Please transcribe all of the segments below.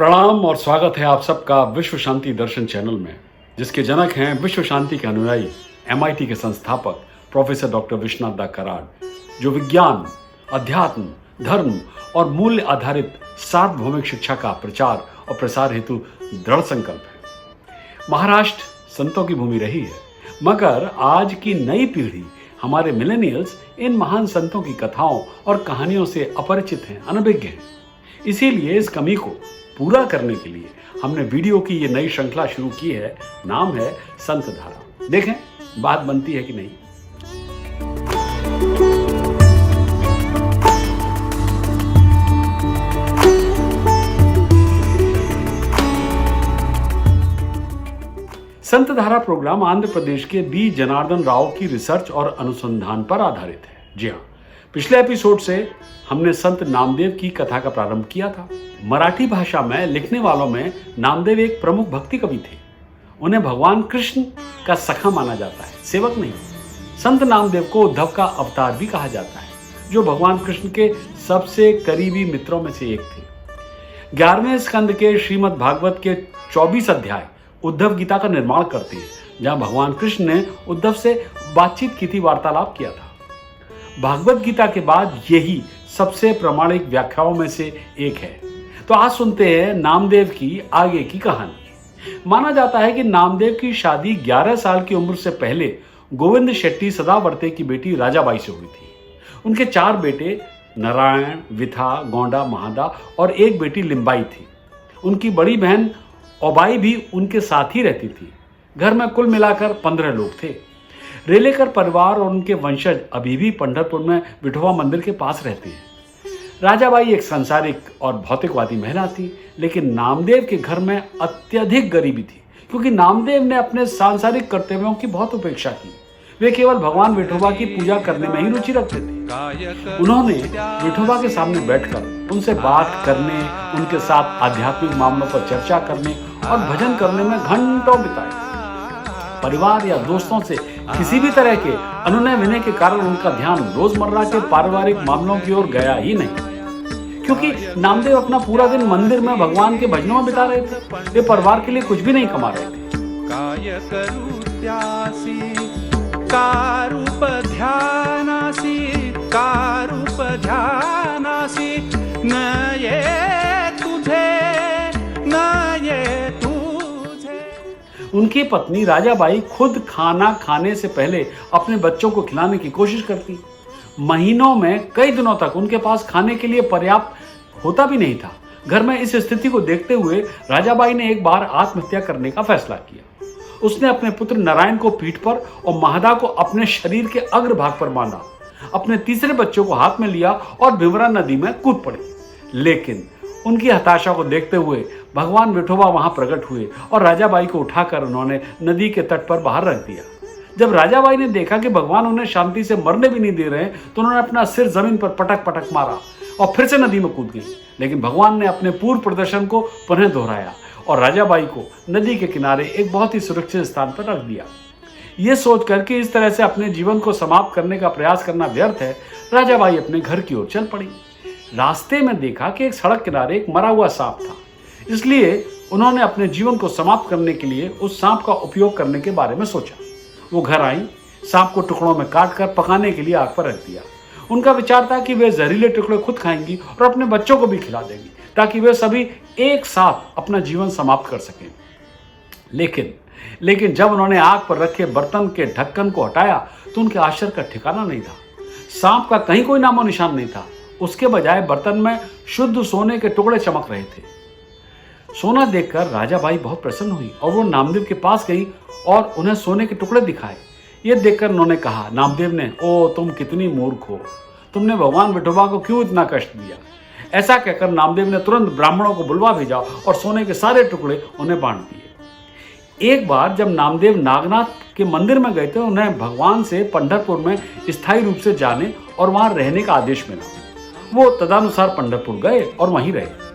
प्रणाम और स्वागत है आप सबका विश्व शांति दर्शन चैनल में, जिसके जनक हैं विश्व शांति के अनुयायी MIT के संस्थापक प्रोफेसर डॉक्टर विश्वनाथ दा कराड, जो विज्ञान, अध्यात्म, धर्म और मूल्य आधारित सार्वभौमिक शिक्षा का प्रचार और प्रसार हेतु दृढ़ संकल्प है। महाराष्ट्र संतों की भूमि रही है, मगर आज की नई पीढ़ी, हमारे मिलेनियल्स, इन महान संतों की कथाओं और कहानियों से अपरिचित हैं, अनभिज्ञ हैं। इसीलिए इस कमी को पूरा करने के लिए हमने वीडियो की ये नई श्रृंखला शुरू की है। नाम है संत धारा। देखें बात बनती है कि नहीं। संत धारा प्रोग्राम आंध्र प्रदेश के बी जनार्दन राव की रिसर्च और अनुसंधान पर आधारित है। जी हाँ, पिछले एपिसोड से हमने संत नामदेव की कथा का प्रारंभ किया था। मराठी भाषा में लिखने वालों में नामदेव एक प्रमुख भक्ति कवि थे। उन्हें भगवान कृष्ण का सखा माना जाता है, सेवक नहीं। संत नामदेव को उद्धव का अवतार भी कहा जाता है, जो भगवान कृष्ण के सबसे करीबी मित्रों में से एक थे। 11वें स्कंद के श्रीमद् भागवत के 24 अध्याय उद्धव गीता का निर्माण करते हैं, जहां भगवान कृष्ण ने उद्धव से बातचीत की थी, वार्तालाप किया था। भागवत गीता के बाद यही सबसे प्रामाणिक व्याख्याओं में से एक है। तो आज सुनते हैं नामदेव की आगे की कहानी। माना जाता है कि नामदेव की शादी 11 साल की उम्र से पहले गोविंद शेट्टी सदावर्ते की बेटी राजाबाई से हुई थी। उनके 4 बेटे नारायण, विथा, गोंडा, महादा और एक बेटी लिंबाई थी। उनकी बड़ी बहन ओबाई भी उनके साथ ही रहती थी। घर में कुल मिलाकर 15 लोग थे। रेलेकर परिवार और उनके वंशज अभी भी पंढरपुर में विठोबा मंदिर के पास रहते हैं। राजाबाई एक सांसारिक और भौतिकवादी महिला थी, लेकिन नामदेव के घर में अत्यधिक गरीबी थी, क्योंकि नामदेव ने अपने सांसारिक कर्तव्यों की बहुत उपेक्षा की। वे केवल भगवान विठोबा की पूजा करने में ही रुचि रखते थे। उन्होंने विठोबा के सामने बैठकर उनसे बात करने, उनके साथ आध्यात्मिक मामलों पर चर्चा करने और भजन करने में घंटों बिताए। परिवार या दोस्तों से किसी भी तरह के अनुनय विनय के कारण उनका ध्यान रोजमर्रा के पारिवारिक मामलों की ओर गया ही नहीं, क्योंकि नामदेव अपना पूरा दिन मंदिर में भगवान के भजनों में बिता रहे थे। वे परिवार के लिए कुछ भी नहीं कमा रहे थे। उनकी पत्नी राजाबाई खुद खाना खाने से पहले अपने बच्चों को खिलाने की कोशिश करती। महीनों में कई दिनों तक उनके पास खाने के लिए पर्याप्त होता भी नहीं था। घर में इस स्थिति को देखते हुए राजाबाई ने एक बार आत्महत्या करने का फैसला किया। उसने अपने पुत्र नारायण को पीठ पर और महादा को अपने शरीर के अग्रभाग पर बांधा, अपने तीसरे बच्चों को हाथ में लिया और भिवरा नदी में कूद पड़ी। लेकिन उनकी हताशा को देखते हुए भगवान विठोबा वहां प्रकट हुए और राजाबाई को उठाकर उन्होंने नदी के तट पर बाहर रख दिया। जब राजाबाई ने देखा कि भगवान उन्हें शांति से मरने भी नहीं दे रहे, तो उन्होंने अपना सिर जमीन पर पटक पटक मारा और फिर से नदी में कूद गई। लेकिन भगवान ने अपने पूर्व प्रदर्शन को पुनः दोहराया और राजाबाई को नदी के किनारे एक बहुत ही सुरक्षित स्थान पर रख दिया। ये सोचकर कि इस तरह से अपने जीवन को समाप्त करने का प्रयास करना व्यर्थ है, राजाबाई अपने घर की ओर चल पड़ी। रास्ते में देखा कि एक सड़क किनारे एक मरा हुआ सांप था, इसलिए उन्होंने अपने जीवन को समाप्त करने के लिए उस सांप का उपयोग करने के बारे में सोचा। वो घर आई, सांप को टुकड़ों में काटकर पकाने के लिए आग पर रख दिया। उनका विचार था कि वे जहरीले टुकड़े खुद खाएंगी और अपने बच्चों को भी खिला देंगी, ताकि वे सभी एक साथ अपना जीवन समाप्त कर सकें। लेकिन जब उन्होंने आग पर रखे बर्तन के ढक्कन को हटाया, तो उनके आश्चर्य का ठिकाना नहीं था। सांप का कहीं कोई नामो निशान नहीं था। उसके बजाय बर्तन में शुद्ध सोने के टुकड़े चमक रहे थे। सोना देखकर राजाबाई बहुत प्रसन्न हुई और वो नामदेव के पास गई और उन्हें सोने के टुकड़े दिखाए। ये देखकर उन्होंने कहा, नामदेव ने, ओ तुम कितनी मूर्ख हो, तुमने भगवान विठोबा को क्यों इतना कष्ट दिया। ऐसा कहकर नामदेव ने तुरंत ब्राह्मणों को बुलवा भेजा और सोने के सारे टुकड़े उन्हें बांट दिए। एक बार जब नामदेव नागनाथ के मंदिर में गए थे, उन्हें भगवान से पंढरपुर में स्थायी रूप से जाने और वहां रहने का आदेश मिला। वो तदनुसार पंढरपुर गए और वहीं रहे।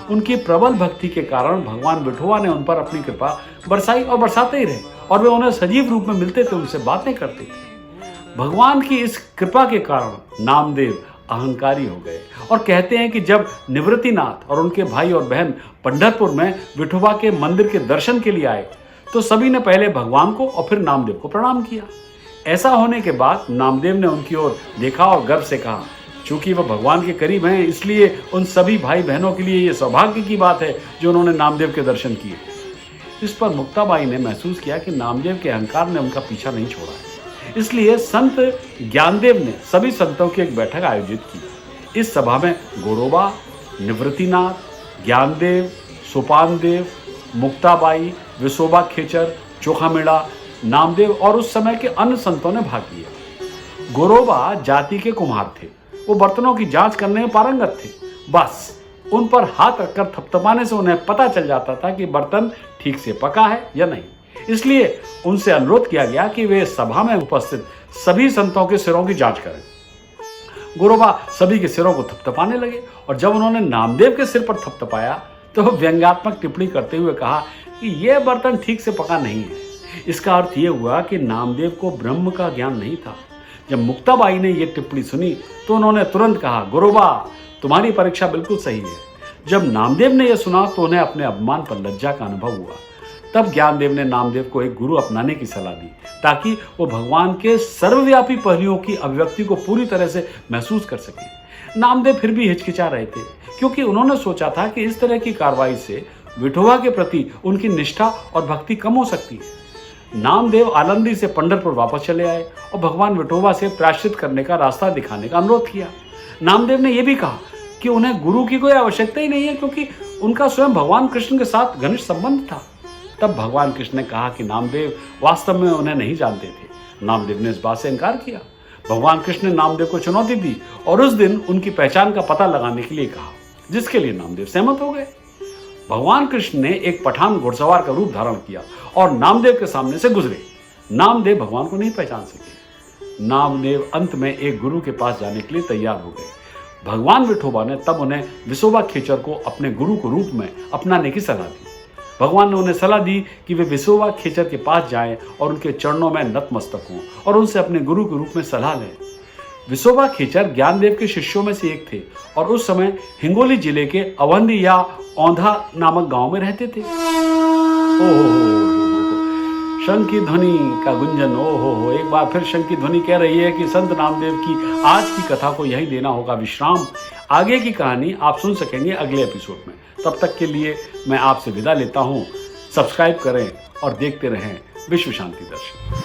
उनकी प्रबल भक्ति के कारण भगवान विठोबा ने उन पर अपनी कृपा बरसाई और बरसाते ही रहे, और वे उन्हें सजीव रूप में मिलते थे, उनसे बातें करते थे। भगवान की इस कृपा के कारण नामदेव अहंकारी हो गए और कहते हैं कि जब निवृत्तिनाथ और उनके भाई और बहन पंढरपुर में विठोबा के मंदिर के दर्शन के लिए आए तो सभी ने पहले भगवान को और फिर नामदेव को प्रणाम किया। ऐसा होने के बाद नामदेव ने उनकी ओर देखा और गर्व से कहा, चूंकि वह भगवान के करीब हैं इसलिए उन सभी भाई बहनों के लिए ये सौभाग्य की बात है जो उन्होंने नामदेव के दर्शन किए। इस पर मुक्ताबाई ने महसूस किया कि नामदेव के अहंकार ने उनका पीछा नहीं छोड़ा है, इसलिए संत ज्ञानदेव ने सभी संतों की एक बैठक आयोजित की। इस सभा में गोरोबा, निवृत्तिनाथ, ज्ञानदेव, सोपानदेव, मुक्ताबाई, विसोबा खेचर, चोखामेड़ा, नामदेव और उस समय के अन्य संतों ने भाग लिया। गोरोबा जाति के कुम्हार थे, वो बर्तनों की जांच करने में पारंगत थे। बस उन पर हाथ रखकर थपथपाने से उन्हें पता चल जाता था कि बर्तन ठीक से पका है या नहीं। इसलिए उनसे अनुरोध किया गया कि वे सभा में उपस्थित सभी संतों के सिरों की जांच करें। गोरोबा सभी के सिरों को थपथपाने लगे और जब उन्होंने नामदेव के सिर पर थपथपाया तो व्यंग्यात्मक टिप्पणी करते हुए कहा कि यह बर्तन ठीक से पका नहीं है। इसका अर्थ यह हुआ कि नामदेव को ब्रह्म का ज्ञान नहीं था। जब मुक्ताबाई ने यह टिप्पणी सुनी तो उन्होंने तुरंत कहा, गोरोबा तुम्हारी परीक्षा बिल्कुल सही है। जब नामदेव ने यह सुना तो उन्हें अपने अपमान पर लज्जा का अनुभव हुआ। तब ज्ञानदेव ने नामदेव को एक गुरु अपनाने की सलाह दी ताकि वो भगवान के सर्वव्यापी पहलुओं की अभिव्यक्ति को पूरी तरह से महसूस कर सके। नामदेव फिर भी हिचकिचा रहे थे क्योंकि उन्होंने सोचा था कि इस तरह की कार्रवाई से विठोबा के प्रति उनकी निष्ठा और भक्ति कम हो सकती है। नामदेव आनंदी से पंढरपुर वापस चले आए और भगवान विठोबा से प्रायश्चित करने का रास्ता दिखाने का अनुरोध किया। नामदेव ने यह भी कहा कि उन्हें गुरु की कोई आवश्यकता ही नहीं है क्योंकि उनका स्वयं भगवान कृष्ण के साथ घनिष्ठ संबंध था। तब भगवान कृष्ण ने कहा कि नामदेव वास्तव में उन्हें नहीं जानते थे। नामदेव ने इस बात से इनकार किया। भगवान कृष्ण ने नामदेव को चुनौती दी और उस दिन उनकी पहचान का पता लगाने के लिए कहा, जिसके लिए नामदेव सहमत हो गए। भगवान कृष्ण ने एक पठान घुड़सवार का रूप धारण किया और नामदेव के सामने से गुजरे। नामदेव भगवान को नहीं पहचान सके। नामदेव अंत में एक गुरु के पास जाने के लिए तैयार हो गए। भगवान विठोबा ने तब उन्हें विसोबा खेचर को अपने गुरु के रूप में अपनाने की सलाह दी। भगवान ने उन्हें सलाह दी कि वे विसोबा खेचर के पास जाएं और उनके चरणों में नतमस्तक हों और उनसे अपने गुरु के रूप में सलाह लें। विसोबा खेचर ज्ञानदेव के शिष्यों में से एक थे और उस समय हिंगोली जिले के अवंदी या औंधा नामक गांव में रहते थे। शंख की ध्वनि का गुंजन, हो एक बार फिर शंख की ध्वनि कह रही है कि संत नामदेव की आज की कथा को यहीं देना होगा विश्राम। आगे की कहानी आप सुन सकेंगे अगले एपिसोड में। तब तक के लिए मैं आपसे विदा लेता हूं। सब्सक्राइब करें और देखते रहें विश्व शांति दर्शन।